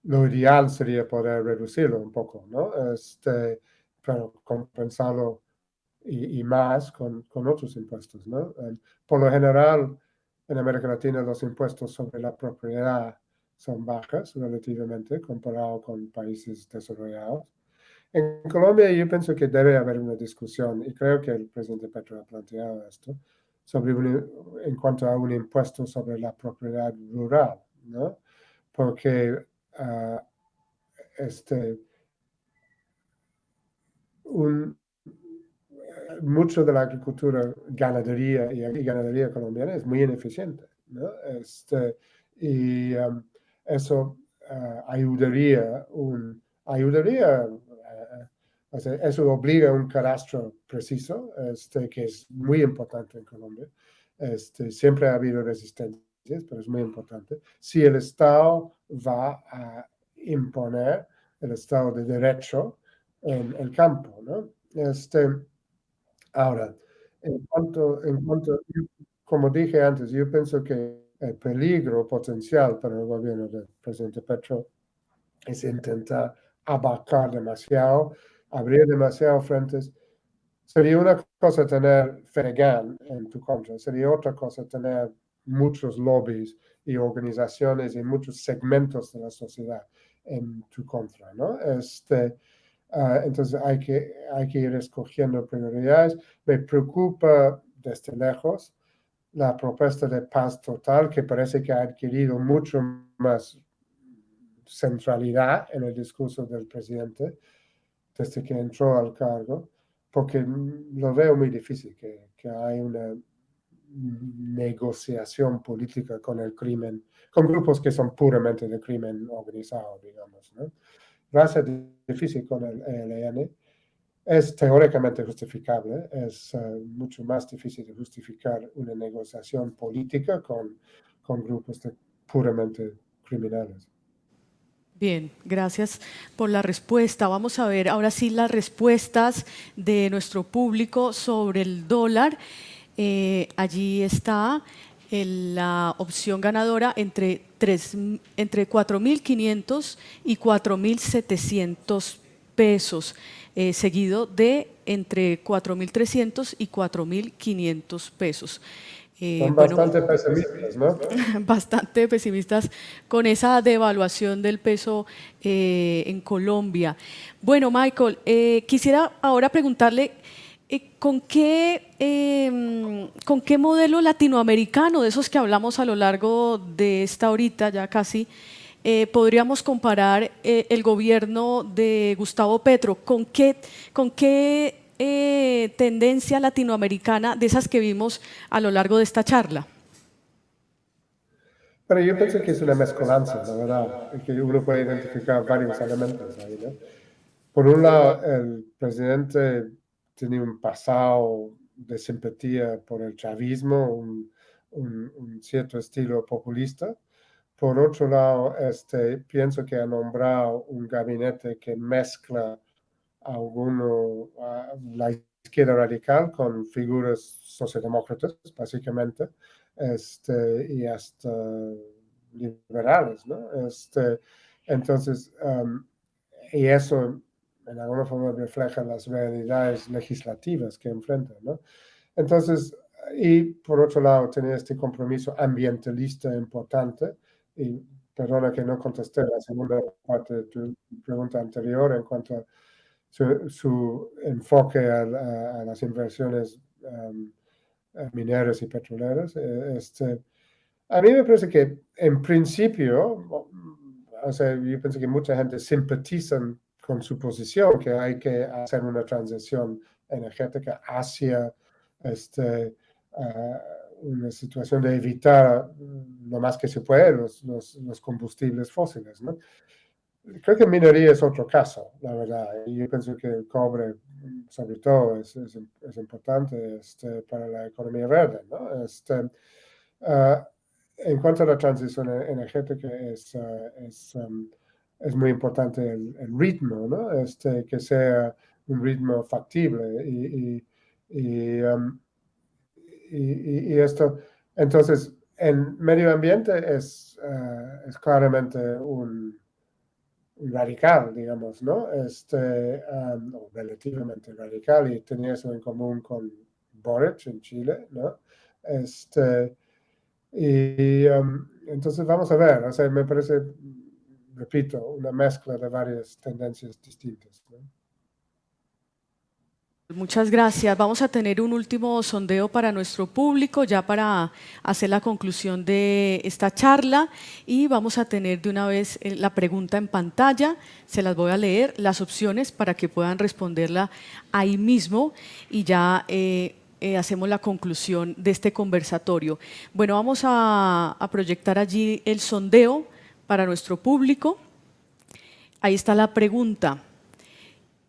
lo ideal sería poder reducirlo un poco, ¿no? Pero compensarlo y más con otros impuestos, ¿no? Por lo general, en América Latina los impuestos sobre la propiedad son bajas relativamente comparado con países desarrollados. En Colombia yo pienso que debe haber una discusión, y creo que el presidente Petro ha planteado esto, en cuanto a un impuesto sobre la propiedad rural, ¿no? Porque mucho de la agricultura, ganadería y ganadería colombiana es muy ineficiente, ¿no? Y eso ayudaría, o sea, eso obliga a un cadastro preciso, que es muy importante en Colombia. Siempre ha habido resistencias, pero es muy importante. Si el Estado va a imponer el Estado de Derecho en el campo, ¿no? Ahora, como dije antes, yo pienso que el peligro potencial para el gobierno del presidente Petro es intentar abarcar demasiado, abrir demasiado frentes. Sería una cosa tener Fedegan en tu contra, sería otra cosa tener muchos lobbies y organizaciones y muchos segmentos de la sociedad en tu contra, ¿no? Entonces hay que ir escogiendo prioridades. Me preocupa desde lejos la propuesta de paz total, que parece que ha adquirido mucho más centralidad en el discurso del presidente desde que entró al cargo, porque lo veo muy difícil que hay una negociación política con el crimen, con grupos que son puramente de crimen organizado, digamos, ¿no? Va a ser difícil con el ELN. Es teóricamente justificable, es mucho más difícil de justificar una negociación política con grupos puramente criminales. Bien, gracias por la respuesta. Vamos a ver ahora sí las respuestas de nuestro público sobre el dólar. Allí está la opción ganadora entre 4.500 y 4.700 pesos, seguido de entre 4.300 y 4.500 pesos. Son bastante pesimistas, ¿no? Bastante pesimistas con esa devaluación del peso en Colombia. Bueno, Michael, quisiera ahora preguntarle ¿con qué modelo latinoamericano, de esos que hablamos a lo largo de esta horita ya casi, podríamos comparar el gobierno de Gustavo Petro? ¿Con qué tendencia latinoamericana de esas que vimos a lo largo de esta charla? Pero yo pienso que es una mezcolanza, la verdad, y que uno puede identificar varios elementos ahí, ¿no? Por un lado, el presidente tiene un pasado de simpatía por el chavismo, un cierto estilo populista. Por otro lado, pienso que ha nombrado un gabinete que mezcla la izquierda radical con figuras socialdemócratas, básicamente, y hasta liberales, ¿no? Entonces, y eso en alguna forma refleja las realidades legislativas que enfrentan, ¿no? Entonces, y por otro lado, tiene este compromiso ambientalista importante, y perdona que no contesté la segunda parte de tu pregunta anterior en cuanto a su enfoque a las inversiones mineras y petroleras. A mí me parece que en principio, o sea, yo pienso que mucha gente simpatiza con su posición, que hay que hacer una transición energética hacia una situación de evitar lo más que se puede los combustibles fósiles, ¿no? Creo que minería es otro caso, la verdad. Y yo pienso que el cobre, sobre todo, es importante para la economía verde, ¿no? Uh, en cuanto a la transición energética, es muy importante el ritmo, ¿no? Que sea un ritmo factible y esto. Entonces, en medio ambiente es claramente un radical, digamos, ¿no? Relativamente radical, y tenía eso en común con Boric en Chile, ¿no? Entonces vamos a ver, o sea, me parece, repito, una mezcla de varias tendencias distintas, ¿no? Muchas gracias. Vamos a tener un último sondeo para nuestro público, ya para hacer la conclusión de esta charla, y vamos a tener de una vez la pregunta en pantalla. Se las voy a leer, las opciones para que puedan responderla ahí mismo, y ya hacemos la conclusión de este conversatorio. Bueno, vamos a proyectar allí el sondeo para nuestro público. Ahí está la pregunta.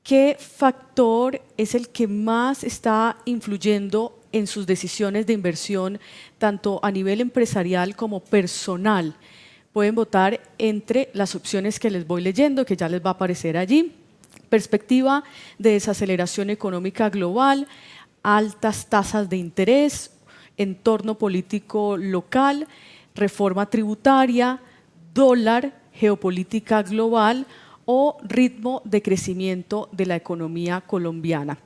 ¿Qué factor es el que más está influyendo en sus decisiones de inversión, tanto a nivel empresarial como personal? Pueden votar entre las opciones que les voy leyendo, que ya les va a aparecer allí. Perspectiva de desaceleración económica global, altas tasas de interés, entorno político local, reforma tributaria, dólar, geopolítica global o ritmo de crecimiento de la economía colombiana.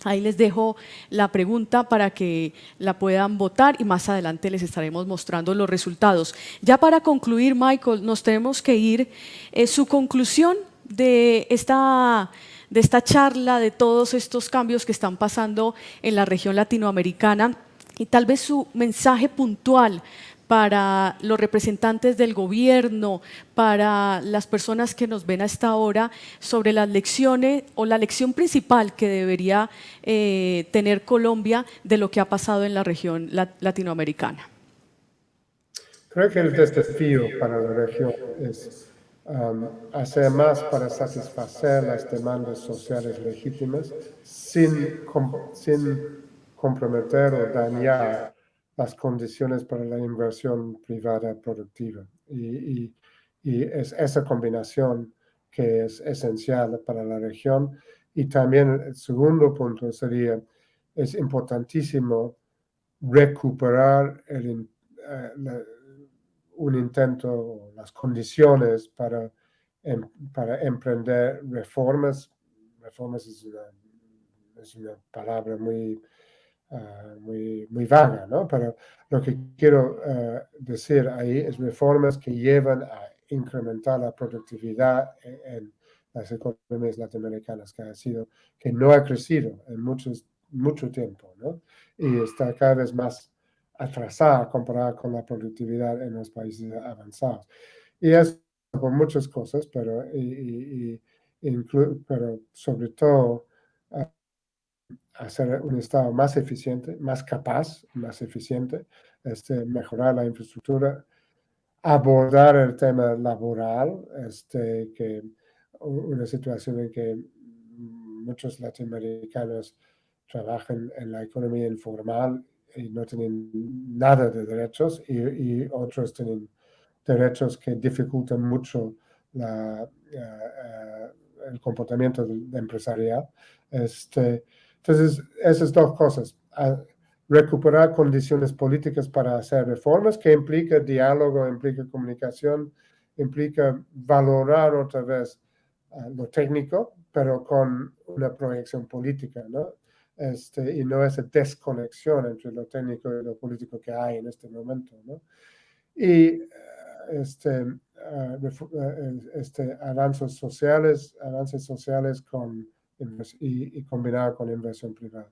Ahí les dejo la pregunta para que la puedan votar y más adelante les estaremos mostrando los resultados. Ya para concluir, Michael, nos tenemos que ir. Su conclusión de esta charla, de todos estos cambios que están pasando en la región latinoamericana, y tal vez su mensaje puntual para los representantes del gobierno, para las personas que nos ven a esta hora, sobre las lecciones o la lección principal que debería tener Colombia de lo que ha pasado en la región latinoamericana. Creo que el desafío para la región es hacer más para satisfacer las demandas sociales legítimas sin comprometer o dañar las condiciones para la inversión privada productiva. Y es esa combinación que es esencial para la región. Y también el segundo punto sería, es importantísimo recuperar un intento, las condiciones para emprender reformas. Reformas es una palabra muy vaga, ¿no? Pero lo que quiero decir ahí es reformas que llevan a incrementar la productividad en las economías latinoamericanas, que no ha crecido en mucho tiempo, ¿no? Y está cada vez más atrasada comparada con la productividad en los países avanzados. Y es por muchas cosas, pero sobre todo hacer un Estado más eficiente, más capaz, más eficiente, mejorar la infraestructura, abordar el tema laboral, que una situación en que muchos latinoamericanos trabajan en la economía informal y no tienen nada de derechos y otros tienen derechos que dificultan mucho el comportamiento empresarial. Entonces, esas dos cosas, recuperar condiciones políticas para hacer reformas, que implica diálogo, implica comunicación, implica valorar otra vez lo técnico, pero con una proyección política, ¿no? Y no esa desconexión entre lo técnico y lo político que hay en este momento, ¿no? Y avances sociales y combinado con inversión privada.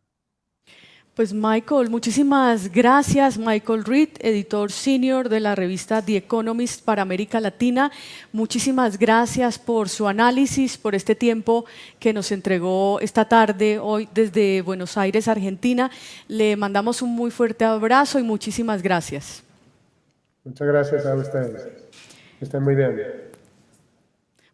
Pues Michael, muchísimas gracias. Michael Reed, editor senior de la revista The Economist para América Latina. Muchísimas gracias por su análisis, por este tiempo que nos entregó esta tarde, hoy desde Buenos Aires, Argentina. Le mandamos un muy fuerte abrazo y muchísimas gracias. Muchas gracias a ustedes. Que estén muy bien.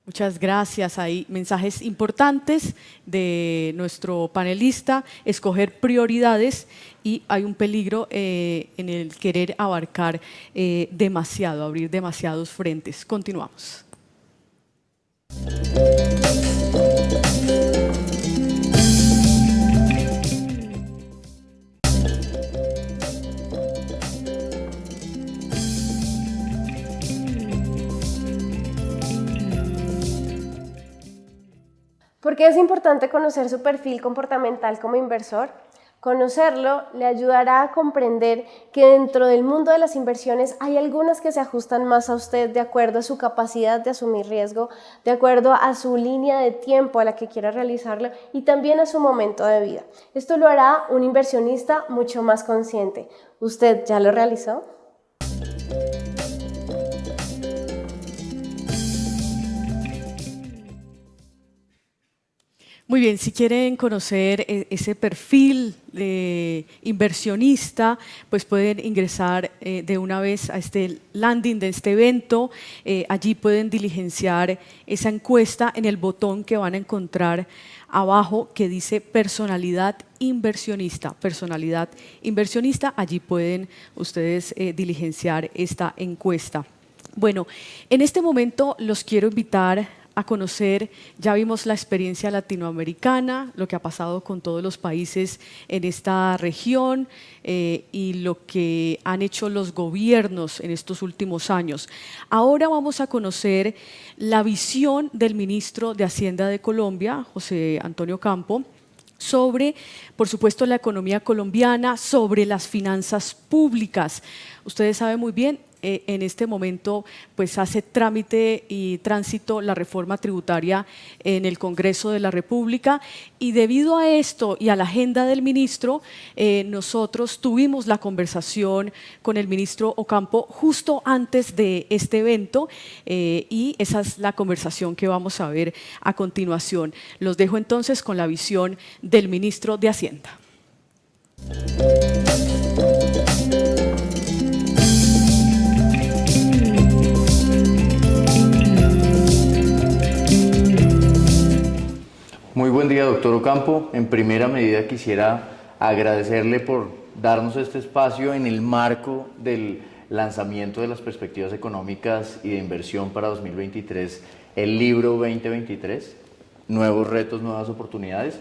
Muchas gracias. Hay mensajes importantes de nuestro panelista, escoger prioridades, y hay un peligro en el querer abarcar demasiado, abrir demasiados frentes. Continuamos. ¿Por qué es importante conocer su perfil comportamental como inversor? Conocerlo le ayudará a comprender que dentro del mundo de las inversiones hay algunas que se ajustan más a usted de acuerdo a su capacidad de asumir riesgo, de acuerdo a su línea de tiempo a la que quiera realizarlo y también a su momento de vida. Esto lo hará un inversionista mucho más consciente. ¿Usted ya lo realizó? Muy bien, si quieren conocer ese perfil de inversionista, pues pueden ingresar de una vez a este landing de este evento. Allí pueden diligenciar esa encuesta en el botón que van a encontrar abajo que dice personalidad inversionista. Personalidad inversionista, allí pueden ustedes diligenciar esta encuesta. Bueno, en este momento los quiero invitar a conocer, ya vimos la experiencia latinoamericana, lo que ha pasado con todos los países en esta región y lo que han hecho los gobiernos en estos últimos años. Ahora vamos a conocer la visión del ministro de Hacienda de Colombia, José Antonio Campo, sobre, por supuesto, la economía colombiana, sobre las finanzas públicas. Ustedes saben muy bien, en este momento pues hace trámite y tránsito la reforma tributaria en el Congreso de la República, y debido a esto y a la agenda del ministro, nosotros tuvimos la conversación con el ministro Ocampo justo antes de este evento y esa es la conversación que vamos a ver a continuación. Los dejo entonces con la visión del ministro de Hacienda. Muy buen día, doctor Ocampo. En primera medida quisiera agradecerle por darnos este espacio en el marco del lanzamiento de las perspectivas económicas y de inversión para 2023, el libro 2023, Nuevos retos, nuevas oportunidades.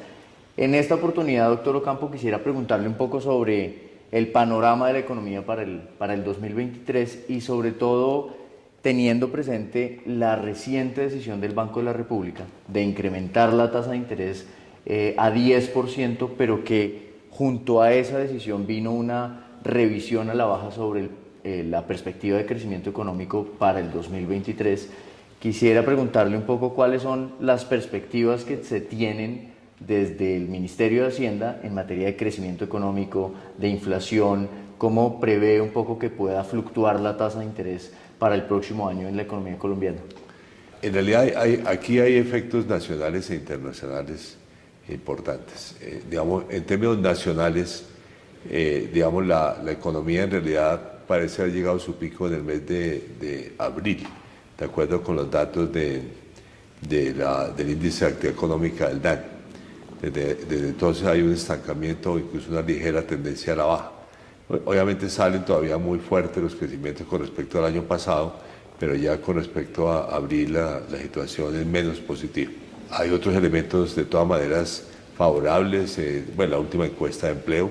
En esta oportunidad, doctor Ocampo, quisiera preguntarle un poco sobre el panorama de la economía para el 2023 y sobre todo teniendo presente la reciente decisión del Banco de la República de incrementar la tasa de interés a 10%, pero que junto a esa decisión vino una revisión a la baja sobre la perspectiva de crecimiento económico para el 2023. Quisiera preguntarle un poco cuáles son las perspectivas que se tienen desde el Ministerio de Hacienda en materia de crecimiento económico, de inflación, cómo prevé un poco que pueda fluctuar la tasa de interés para el próximo año en la economía colombiana. En realidad aquí hay efectos nacionales e internacionales importantes. Digamos, en términos nacionales, digamos, la economía en realidad parece haber llegado a su pico en el mes de abril, de acuerdo con los datos del índice de actividad económica del DANE. Desde entonces hay un estancamiento o incluso una ligera tendencia a la baja. Obviamente salen todavía muy fuertes los crecimientos con respecto al año pasado, pero ya con respecto a abril la situación es menos positiva. Hay otros elementos de todas maneras favorables, bueno, la última encuesta de empleo